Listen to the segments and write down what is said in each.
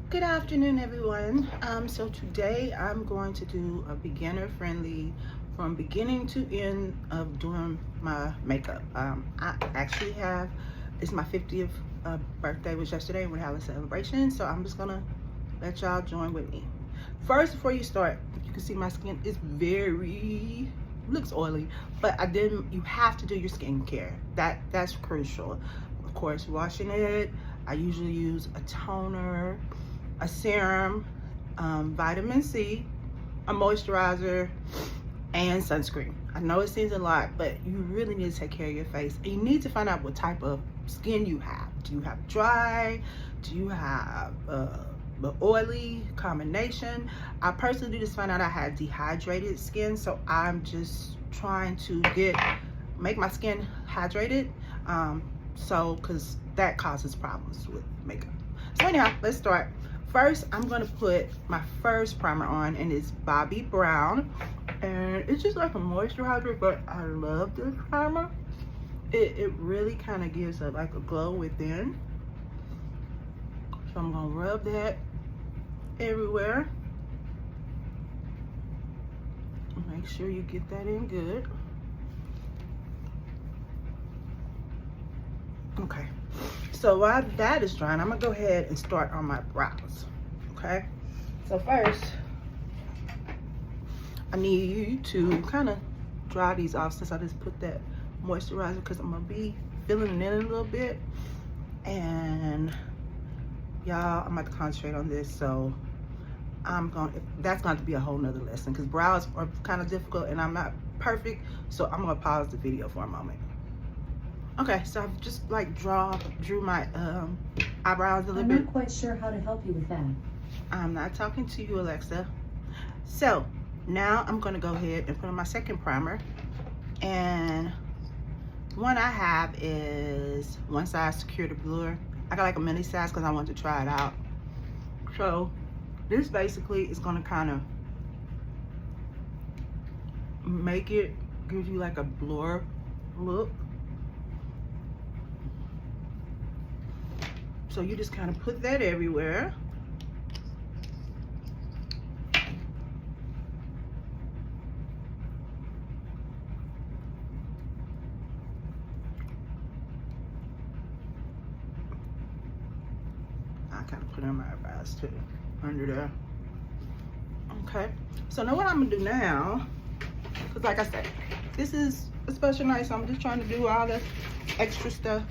Good afternoon, everyone. So today I'm going to do a beginner friendly from beginning to end of doing my makeup. I actually have, it's my 50th birthday was yesterday and we're having a celebration. So I'm just gonna let y'all join with me. First, before you start, you can see my skin is looks oily, but you have to do your skincare. That's crucial. Of course, washing it. I usually use a toner, a serum, vitamin C, a moisturizer, and sunscreen. I know it seems a lot, but you really need to take care of your face. And you need to find out what type of skin you have. Do you have dry? Do you have the oily combination? I personally just found out I had dehydrated skin, so I'm just trying to make my skin hydrated. Because that causes problems with makeup. So anyhow, let's start. First, I'm gonna put my first primer on, and it's Bobbi Brown, and it's just like a moisturizer, but I love this primer. It really kind of gives like a glow within. So I'm gonna rub that everywhere. Make sure you get that in good. Okay, so while that is drying, I'm gonna go ahead and start on my brows. Okay, so first I need you to kind of dry these off, since I just put that moisturizer, because I'm gonna be filling it in a little bit. And y'all, I'm about to concentrate on this, so that's going to be a whole nother lesson, because brows are kind of difficult and I'm not perfect, so I'm gonna pause the video for a moment. Okay, so I've just like drew my eyebrows a little bit. I'm not quite sure how to help you with that. I'm not talking to you, Alexa. So now I'm gonna go ahead and put on my second primer, and the one I have is One Size Secure the Bluer. I got like a mini size because I wanted to try it out. So this basically is gonna kind of give you like a blur look. So you just kind of put that everywhere. I kind of put on my eyebrows too, under there. Okay, so now what I'm gonna do now, because like I said, this is a special night, so I'm just trying to do all the extra stuff.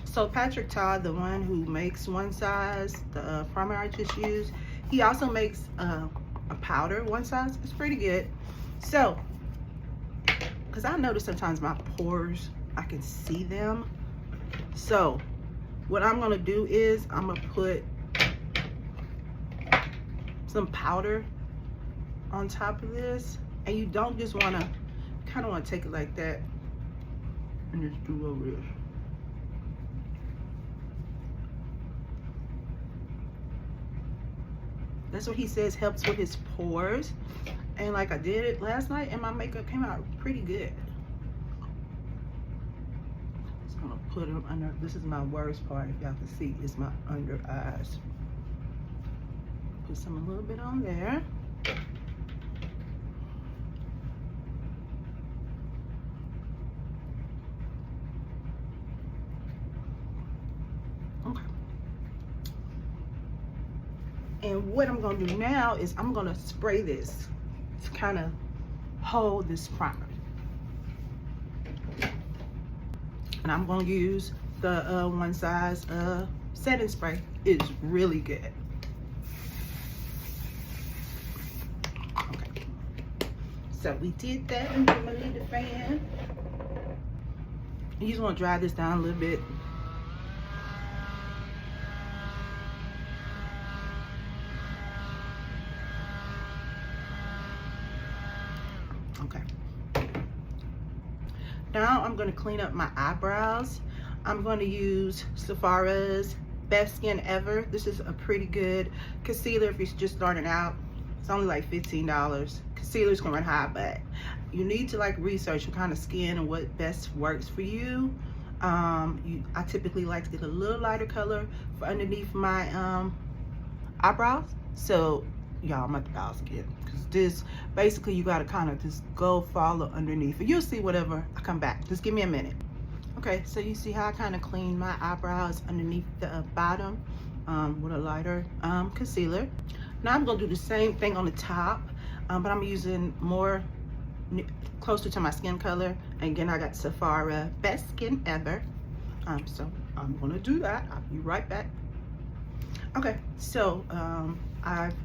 So Patrick Ta, the one who makes One Size, the primer I just used, he also makes a powder One Size. It's pretty good. So, because I notice sometimes my pores, I can see them. So what I'm gonna do is I'm gonna put some powder on top of this, and you don't just wanna, kind of wanna take it like that and just do over this. That's what he says helps with his pores. And like I did it last night, and my makeup came out pretty good. Just gonna put them under, this is my worst part, if y'all can see, is my under eyes. Put some a little bit on there. Okay. And what I'm gonna do now is I'm gonna spray this to kind of hold this primer. And I'm gonna use the One Size setting spray. It's really good. Okay, so we did that, and I'm gonna need the fan. You just wanna dry this down a little bit. Okay. Now I'm going to clean up my eyebrows. I'm going to use Sephara's Best Skin Ever. This is a pretty good concealer if you're just starting out. It's only like $15. Concealers can run high, but you need to like research what kind of skin and what best works for you. I typically like to get a little lighter color for underneath my eyebrows. So y'all, I'm at the brows again, because this basically you got to kind of just go follow underneath, and you'll see whatever I come back. Just give me a minute. Okay, so you see how I kind of clean my eyebrows underneath the bottom with a lighter concealer. Now I'm gonna do the same thing on the top, but I'm using more closer to my skin color. And again, I got Sephora Best Skin Ever. So I'm gonna do that. I'll be right back. Okay, so I've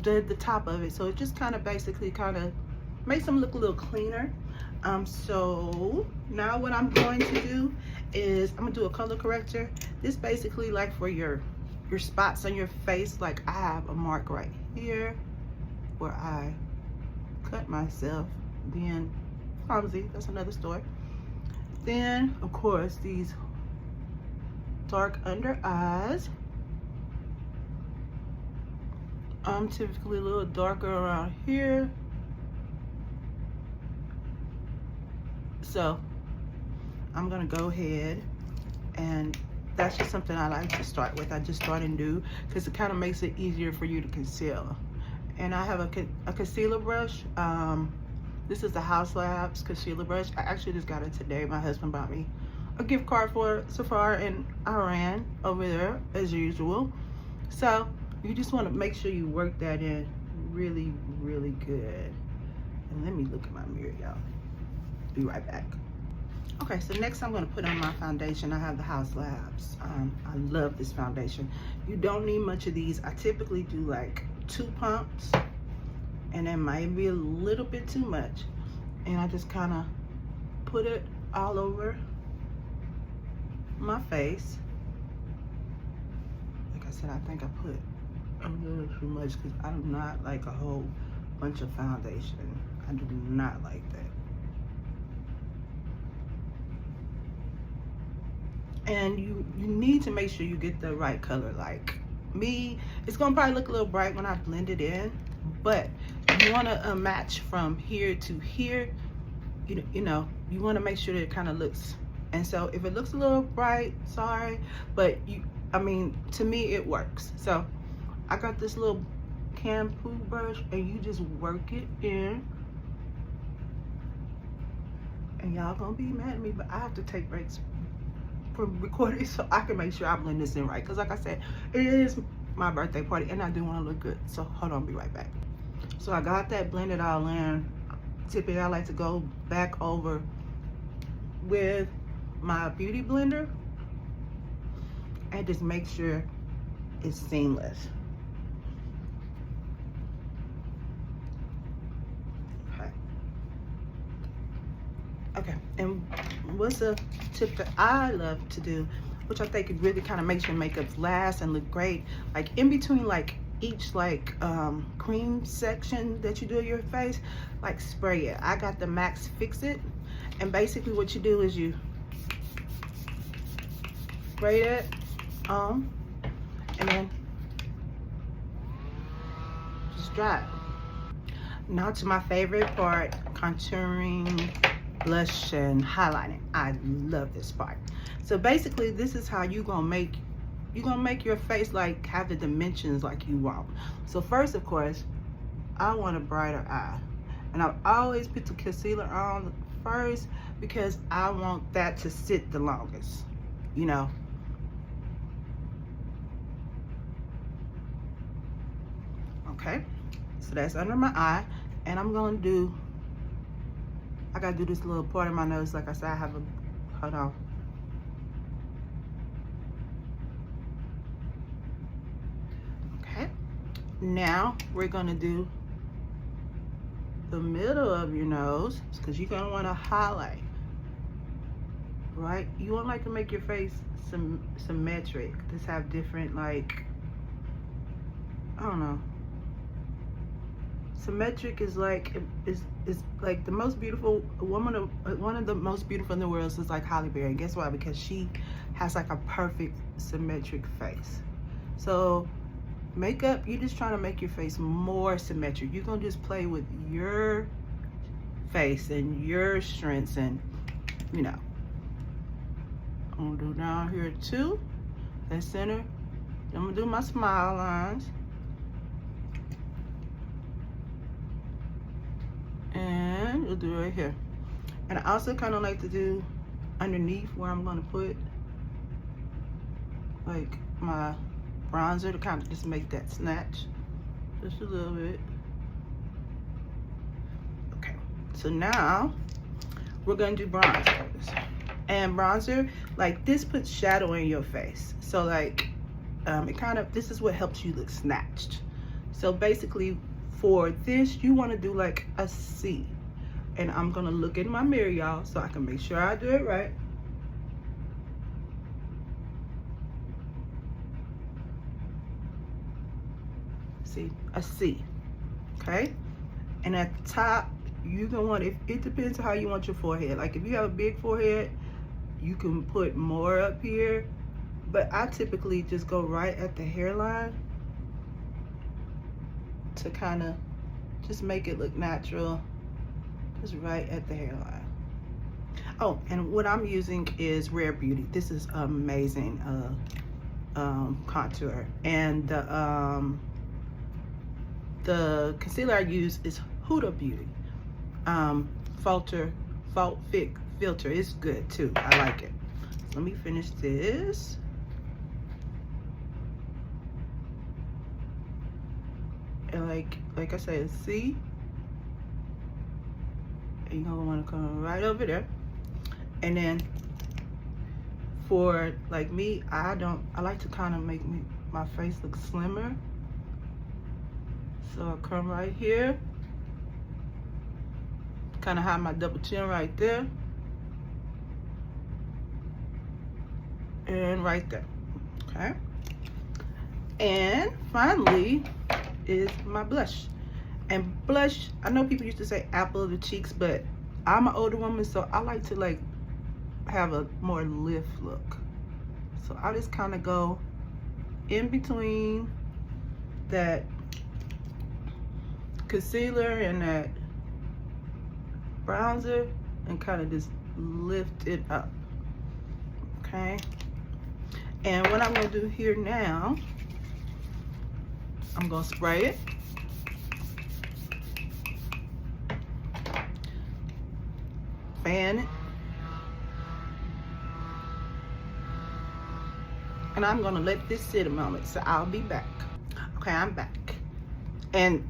done the top of it, so it just kind of basically kind of makes them look a little cleaner. So now what I'm going to do is I'm gonna do a color corrector. This basically like for your spots on your face. Like I have a mark right here where I cut myself, being clumsy, that's another story. Then of course these dark under eyes. I'm typically a little darker around here. So I'm gonna go ahead, and that's just something I like to start with. I just start and do, because it kind of makes it easier for you to conceal. And I have a concealer brush. This is the Haus Labs concealer brush. I actually just got it today. My husband bought me a gift card for Sephora, and I ran over there as usual. So you just want to make sure you work that in really, really good. And let me look at my mirror, y'all. Be right back. Okay, so next I'm going to put on my foundation. I have the Haus Labs. I love this foundation. You don't need much of these. I typically do like 2 pumps, and then maybe a little bit too much. And I just kind of put it all over my face. Like I said, I think I put a little too much, because I do not like a whole bunch of foundation. I do not like that. And you need to make sure you get the right color. Like me, it's gonna probably look a little bright when I blend it in, but you want to match from here to here. You know, you want to make sure that it kind of looks. And so if it looks a little bright, sorry, but I mean, to me it works. So I got this little shampoo brush, and you just work it in. And y'all gonna be mad at me, but I have to take breaks from recording so I can make sure I blend this in right. Because like I said, it is my birthday party, and I do want to look good. So hold on, be right back. So I got that blended all in. Typically I like to go back over with my beauty blender and just make sure it's seamless. Okay, and what's a tip that I love to do, which I think it really kind of makes your makeup last and look great, like in between like each like cream section that you do your face, like spray it. I got the Max Fix It, and basically what you do is you spray it on, and then just dry it. Now to my favorite part, contouring, blush, and highlighting. I love this part. So basically this is how you're gonna make your face like have the dimensions like you want. So first, of course, I want a brighter eye, and I've always put the concealer on first because I want that to sit the longest, you know. Okay, so that's under my eye, and I'm gonna do, I gotta do this little part of my nose. Like I said, I have a, hold on. Okay, now we're gonna do the middle of your nose, because you're gonna wanna highlight, right? You want like to make your face symmetric. Just have different, like, I don't know. Symmetric is like is like the most beautiful woman one of the most beautiful in the world is like Halle Berry. Guess why? Because she has like a perfect symmetric face. So makeup, you're just trying to make your face more symmetric. You're gonna just play with your face and your strengths, and you know. I'm gonna do down here too, that center. I'm gonna do my smile lines. And you'll do right here. And I also kind of like to do underneath where I'm gonna put like my bronzer to kind of just make that snatch just a little bit. Okay, so now we're gonna do bronzers. And bronzer, like this puts shadow in your face. So like, this is what helps you look snatched. So basically for this, you wanna do like a C. And I'm gonna look in my mirror, y'all, so I can make sure I do it right. See, a C, okay? And at the top, you can want, it depends on how you want your forehead. Like if you have a big forehead, you can put more up here, but I typically just go right at the hairline to kind of just make it look natural, just right at the hairline. Oh, and what I'm using is Rare Beauty. This is amazing contour. And the concealer I use is Huda Beauty. Fault filter is good too. I like it. Let me finish this. And like I said, see, and you're gonna want to come right over there. And then for like me, I like to kind of make my face look slimmer. So I come right here, kind of hide my double chin right there, and right there, okay? And finally is my blush. And blush, I know people used to say apple of the cheeks, but I'm an older woman, so I like to like have a more lift look. So I just kind of go in between that concealer and that bronzer and kind of just lift it up, okay? And what I'm gonna do here now, I'm gonna spray it. Fan it. And I'm gonna let this sit a moment, so I'll be back. Okay, I'm back. And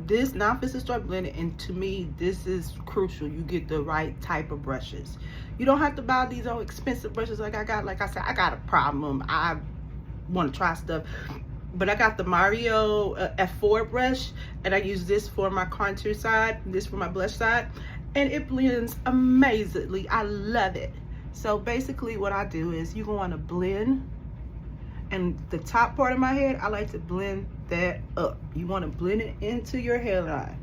this, now if it's to start blending, and to me, this is crucial. You get the right type of brushes. You don't have to buy these old expensive brushes like I got. Like I said, I got a problem. I want to try stuff, but I got the Mario F4 brush, and I use this for my contour side, this for my blush side, and it blends amazingly. I love it. So basically what I do is you want to blend, and the top part of my head, I like to blend that up. You want to blend it into your hairline.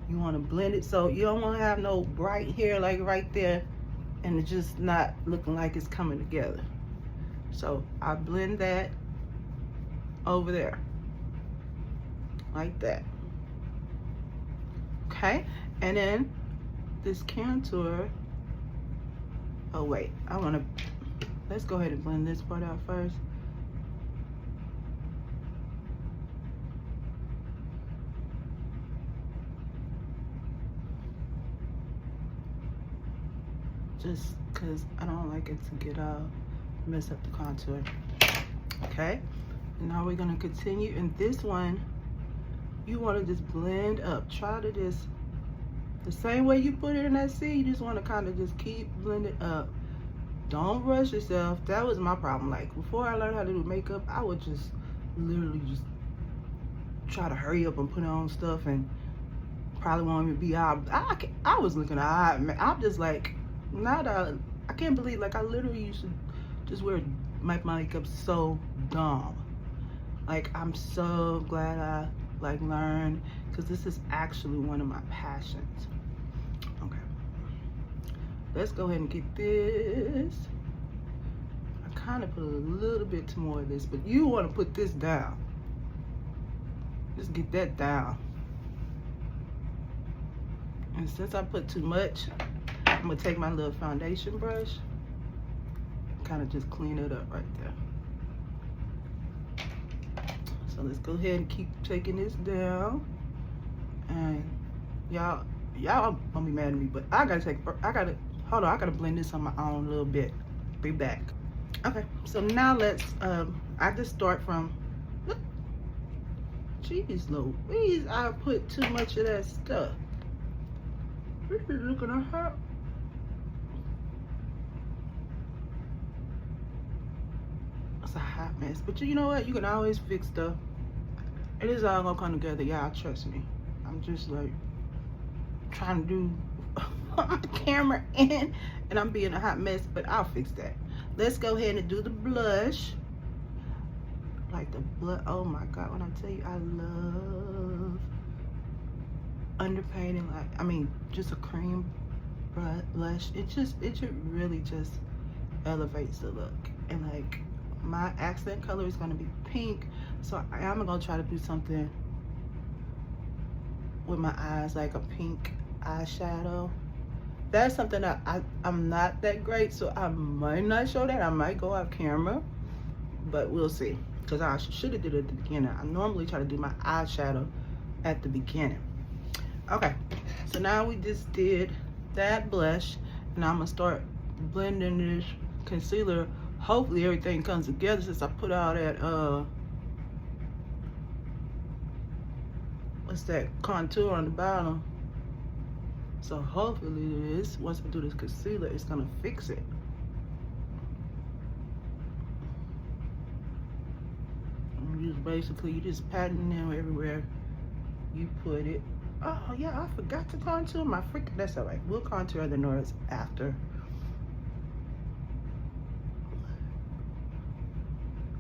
You want to blend it so you don't want to have no bright hair like right there and it's just not looking like it's coming together. So I blend that over there like that, okay? And then this contour, oh wait, let's go ahead and blend this part out first. Just because I don't like it to get mess up the contour. Okay, and now we're gonna continue. And this one, you want to just blend up. Try to just, the same way you put it in that C, you just want to kind of just keep blending up. Don't rush yourself. That was my problem. Like before I learned how to do makeup, I would just literally just try to hurry up and put on stuff and probably won't even be out. I was looking at, I'm just like, I can't believe, like I literally used to just wear my makeup so dumb. Like I'm so glad I like learned, because this is actually one of my passions. Okay, let's go ahead and get this. I kind of put a little bit more of this, but you want to put this down. Just get that down. And since I put too much, I'm gonna take my little foundation brush kind of just clean it up right there. So let's go ahead and keep taking this down. And y'all gonna be mad at me, but I gotta blend this on my own a little bit. Be back. Okay, so now let's I just start from, jeez Louise, I put too much of that stuff. This is looking at her. It's a hot mess, but you know what? You can always fix stuff. It is all gonna come together, y'all. Trust me. I'm just like trying to do my camera in, and I'm being a hot mess, but I'll fix that. Let's go ahead and do the blush. Like the blood. Oh my God! When I tell you, I love underpainting. Like, I mean, just a cream blush. It just really just elevates the look. And like, my accent color is gonna be pink, so I'm gonna try to do something with my eyes, like a pink eyeshadow. That's something that I'm not that great, so I might not show that. I might go off camera, but we'll see. Because I should have did it at the beginning. I normally try to do my eyeshadow at the beginning. Okay, so now we just did that blush, and I'm gonna start blending this concealer. Hopefully everything comes together since I put all that what's that, contour on the bottom. So hopefully this, once I do this concealer, it's gonna fix it. You just patting them everywhere you put it. Oh yeah, I forgot to contour my freaking, that's all right. We'll contour the nose after.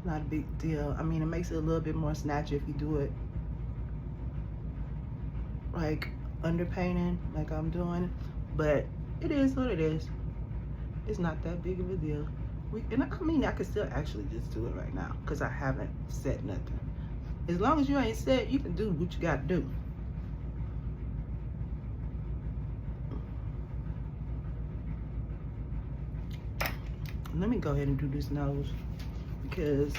Not a big deal. I mean, it makes it a little bit more snatchy if you do it like underpainting like I'm doing, but it is what it is. It's not that big of a deal. And I mean, I could still actually just do it right now because I haven't said nothing. As long as you ain't said, you can do what you gotta do. Let me go ahead and do this nose because,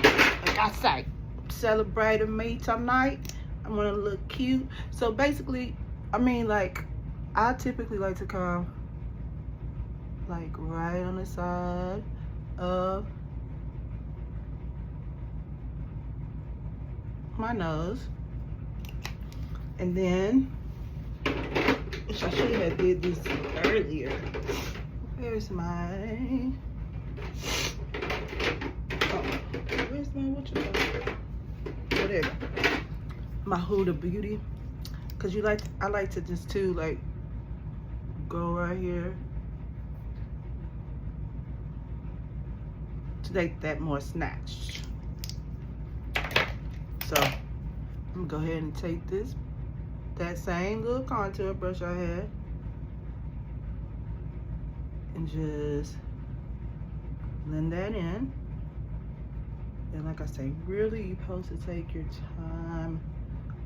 like I say, celebrating me tonight. I want to look cute. So basically, I mean, like, I typically like to come like right on the side of my nose, and then, which I should have did this earlier. Where's my, where's my, what you call, whatever, my Huda Beauty, because I like to just too, like, go right here to make that more snatched. So I'm gonna go ahead and take that same little contour brush I had, and just blend that in. And like I say, really you're supposed to take your time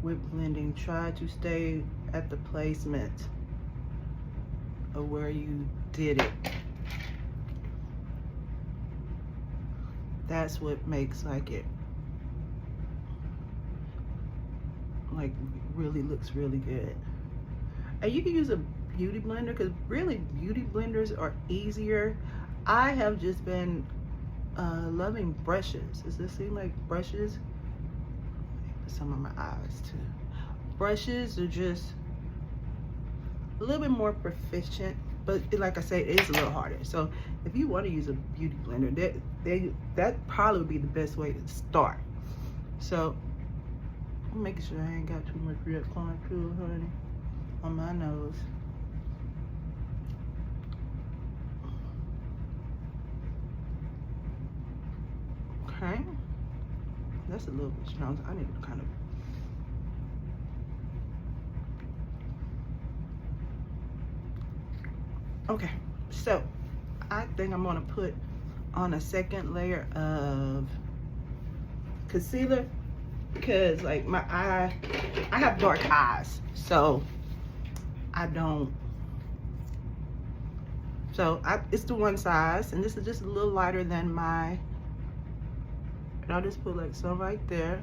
with blending. Try to stay at the placement of where you did it. That's what makes like it like really looks really good. And you can use a beauty blender, because really beauty blenders are easier. I have just been loving brushes. Does this seem like brushes? Put some on my eyes too. Brushes are just a little bit more proficient, but like I say, it is a little harder. So if you want to use a beauty blender, that probably would be the best way to start. So I'm making sure I ain't got too much red contour, honey, on my nose. Okay, that's a little bit strong. I need to kind of. Okay, so I think I'm gonna put on a second layer of concealer, because like my eye, I have dark eyes, so I don't So it's the one size, and this is just a little lighter than my, and I'll just put like some right there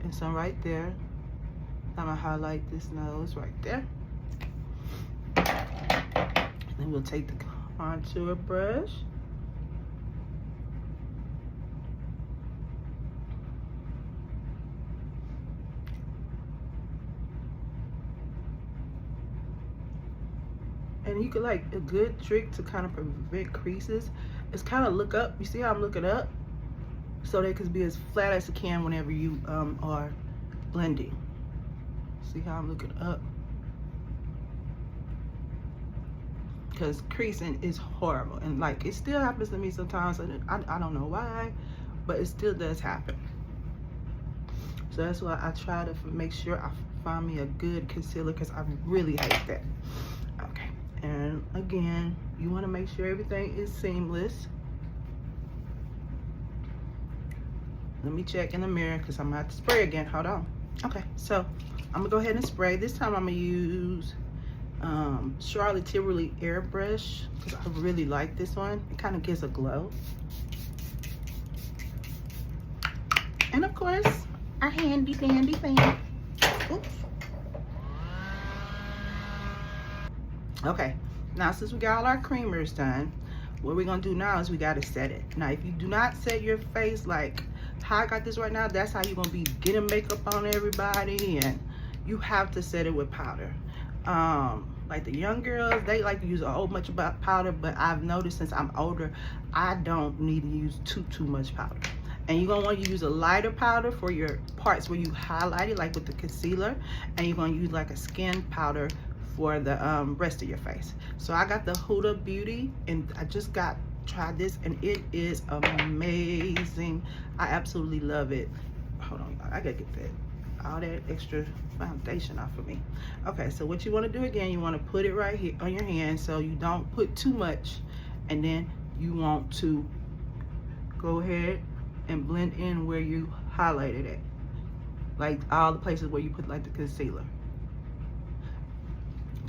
and some right there. I'm gonna highlight this nose right there. Then we'll take the contour brush. And you could, like, a good trick to kind of prevent creases is kind of look up. You see how I'm looking up? So they could be as flat as it can whenever you are blending. See how I'm looking up? Because creasing is horrible, and like it still happens to me sometimes, and I don't know why, but it still does happen. So that's why I try to make sure I find me a good concealer, because I really hate that. Okay, and again, you want to make sure everything is seamless. Let me check in the mirror because I'm gonna have to spray again. Hold on. Okay, so I'm gonna go ahead and spray. This time I'm gonna use Charlotte Tilbury airbrush because I really like this one. It kind of gives a glow. And of course, our handy dandy fan. Oops. Okay, now since we got all our creamers done, what we're gonna do now is we gotta set it. Now, if you do not set your face like how I got this right now, that's how you're gonna be getting makeup on everybody, and you have to set it with powder. Like the young girls, they like to use a whole bunch of powder, but I've noticed since I'm older, I don't need to use too much powder. And you're gonna want to use a lighter powder for your parts where you highlight it, like with the concealer, and you're gonna use like a skin powder for the rest of your face. So I got the Huda Beauty, and I just tried this, and it is amazing. I absolutely love it. Hold on, I gotta get that all that extra foundation off of me. Okay, so what you want to do again, you want to put it right here on your hand so you don't put too much, and then you want to go ahead and blend in where you highlighted it, like all the places where you put like the concealer.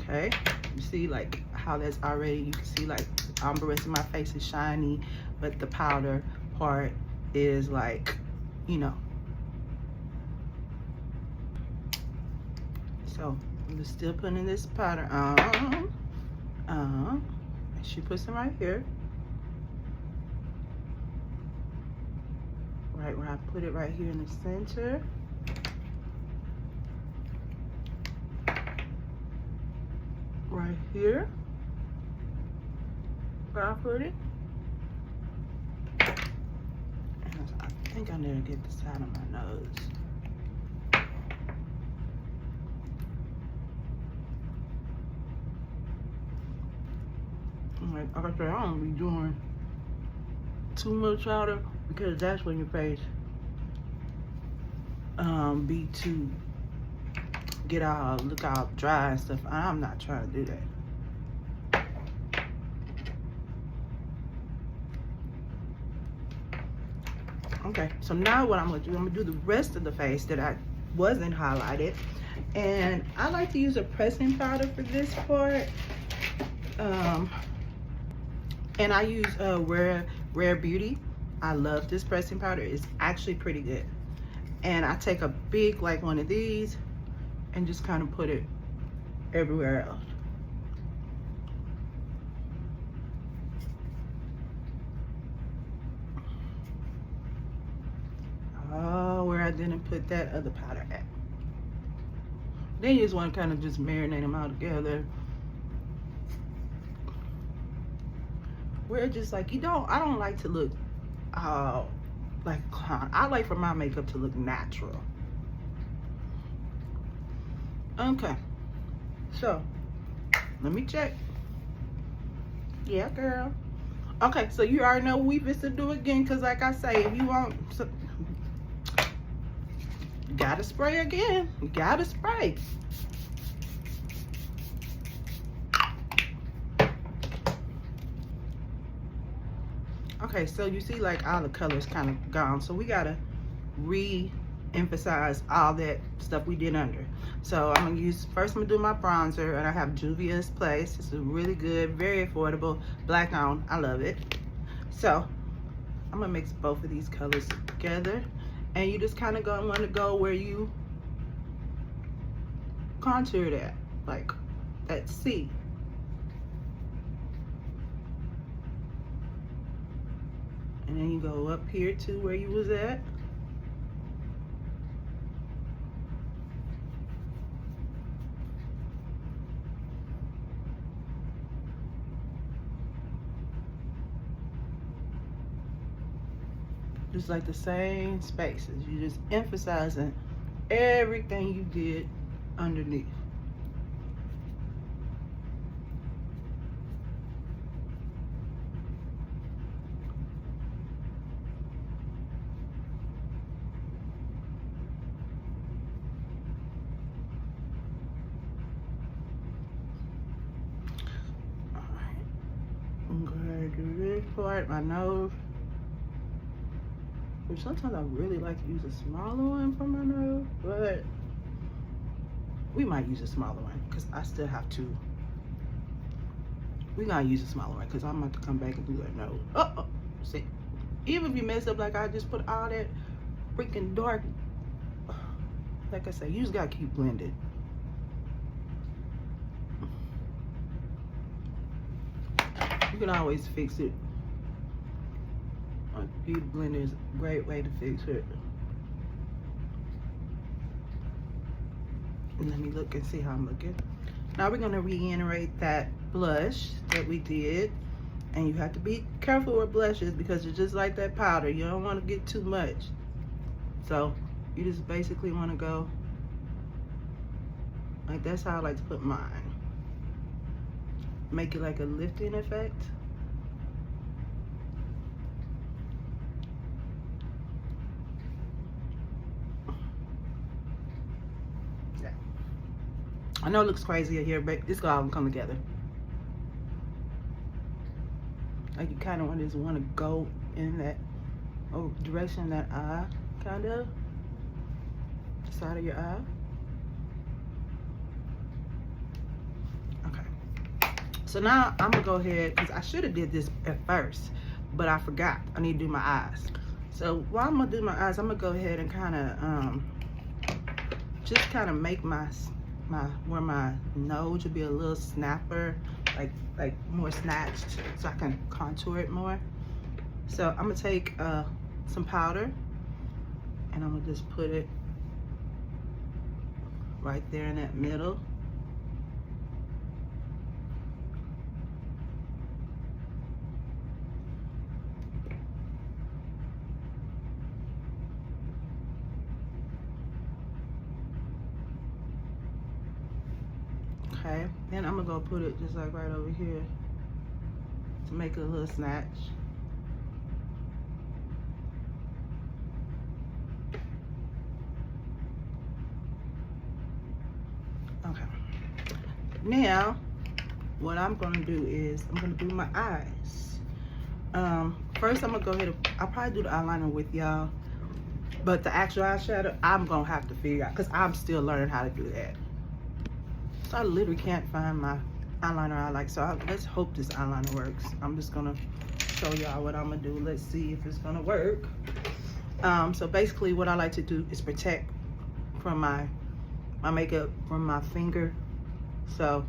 Okay, you see like how that's already, you can see like the rest of my face is shiny, but the powder part is like, you know. So I'm still putting this powder on. She puts them right here, right where I put it, right here in the center. Right here, where I put it. And I think I need to get the side of my nose. Like I said, I don't be doing too much powder because that's when your face be to get all, look all dry and stuff. I'm not trying to do that. Okay, so now what I'm gonna do, I'm gonna do the rest of the face that I wasn't highlighted, and I like to use a pressing powder for this part. And I use Rare Beauty. I love this pressing powder. It's actually pretty good. And I take a big, like one of these, and just kind of put it everywhere else. Oh, where I didn't put that other powder at. Then you just want to kind of just marinate them all together. Where it's just like, I don't like to look like a clown. I like for my makeup to look natural. Okay, so let me check. Yeah, girl. Okay, so you already know what we fit to do again, because like I say, if you want, you gotta spray again. You gotta spray. Okay, so you see like all the colors kind of gone, so we gotta re-emphasize all that stuff we did under. So I'm gonna use, first I'm gonna do my bronzer, and I have Juvia's Place. This is really good, very affordable, black on, I love it. So I'm gonna mix both of these colors together, and you just kind of gonna want to go where you contour that, like that C. And then you go up here to where you was at. Just like the same spaces. You just emphasizing everything you did underneath. Alright. I'm going to do this part, my nose. Which sometimes I really like to use a smaller one for my nose, but we might use a smaller one because I still have to. We gotta use a smaller one because I'm about to come back and do that nose. Oh, see, even if you mess up like I just put all that freaking dark, like I say, you just gotta keep blending. You can always fix it. A beauty blender is a great way to fix it. And let me look and see how I'm looking. Now we're gonna reiterate that blush that we did. And you have to be careful with blushes because it's just like that powder. You don't want to get too much. So you just basically want to go like, that's how I like to put mine. Make it like a lifting effect. Yeah. I know it looks crazy here, but it's gonna come together. Like, you kind of just want to go in that direction, that eye, kind of side of your eye. Okay. So now I'm gonna go ahead, because I should have did this at first, but I forgot. I need to do my eyes. So while I'm gonna do my eyes, I'm gonna go ahead and kind of just kind of make my where my nose would be a little snapper, like more snatched, so I can contour it more. So I'm gonna take some powder, and I'm gonna just put it right there in that middle. Okay, then I'm gonna go put it just like right over here to make it a little snatch. Okay, now what I'm gonna do is I'm gonna do my eyes. First I'm gonna go ahead and I'll probably do the eyeliner with y'all, but the actual eyeshadow I'm gonna have to figure out because I'm still learning how to do that. So I literally can't find my eyeliner I like, so let's hope this eyeliner works. I'm just gonna show y'all what I'm gonna do. Let's see if it's gonna work. So basically what I like to do is protect from my makeup from my finger. So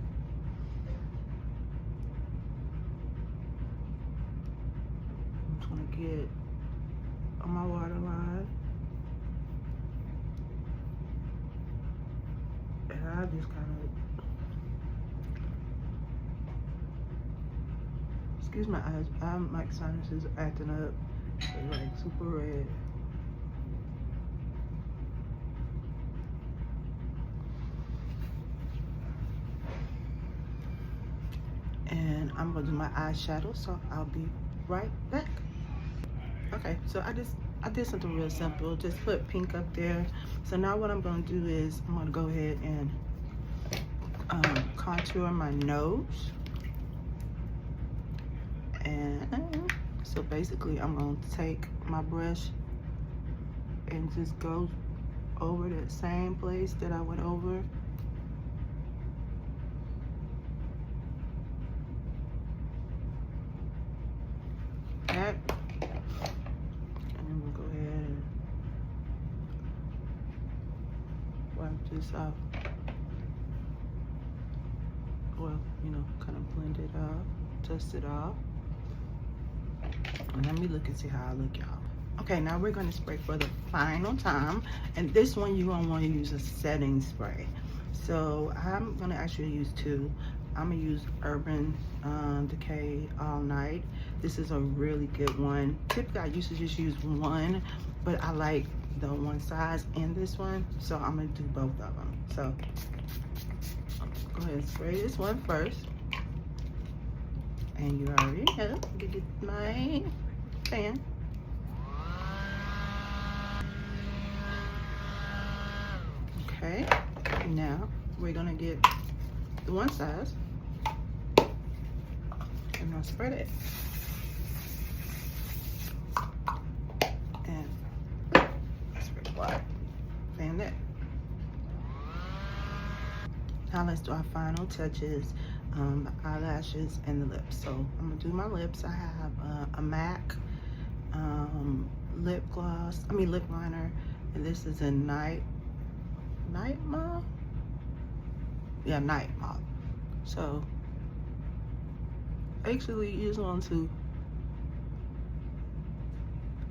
I'm just gonna get on my waterline, and I just kind of, excuse my eyes, my sinuses are acting up. They're like super red. And I'm gonna do my eyeshadow, so I'll be right back. Okay, so I did something real simple. Just put pink up there. So now what I'm gonna do is I'm gonna go ahead and contour my nose. And so basically I'm going to take my brush and just go over that same place that I went over just well, you know, kind of blend it up, dust it off. And let me look and see how I look, y'all. Okay, now we're gonna spray for the final time, and this one you're gonna want to use a setting spray. So I'm gonna actually use two. I'm gonna use Urban Decay All Night. This is a really good one. Typically I used to just use one, but I like the one size and this one, so I'm gonna do both of them. So go ahead and spray this one first. And you already know, get my fan. Okay, now we're gonna get the one size and I'll spread it. And spread the water. Fan that. Now let's do our final touches, the eyelashes and the lips. So I'm gonna do my lips. I have a MAC lip liner, and this is a Night Mauve? Yeah, Night Mauve. So actually you just want to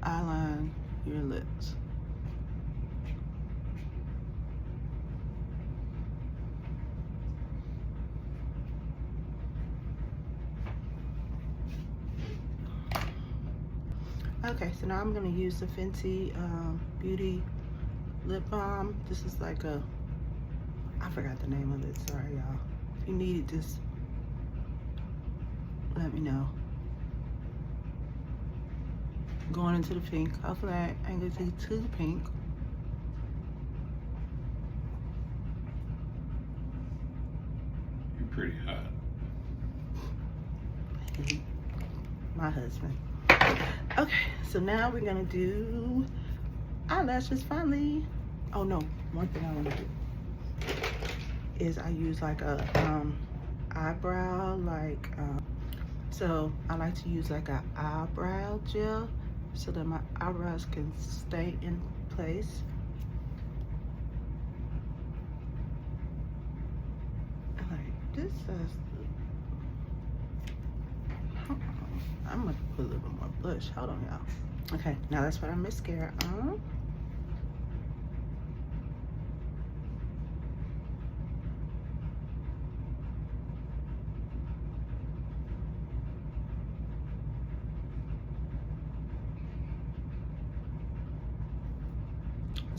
eyeline your lips. Okay, so now I'm gonna use the Fenty Beauty Lip Balm. This is like a, I forgot the name of it, sorry y'all. If you need it, just let me know. Going into the pink. Hopefully I ain't gonna take to the pink. You're pretty hot. My husband. Okay, so now we're gonna do eyelashes finally. Oh no, one thing I wanna do is I use like a eyebrow, like so I like to use like an eyebrow gel so that my eyebrows can stay in place. Like this is, I'm gonna put a little bit more blush. Hold on, y'all. Okay, now let's put our mascara on.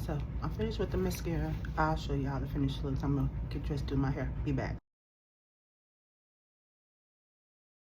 So I'm finished with the mascara. I'll show y'all the finished looks. I'm gonna get dressed, do my hair. Be back.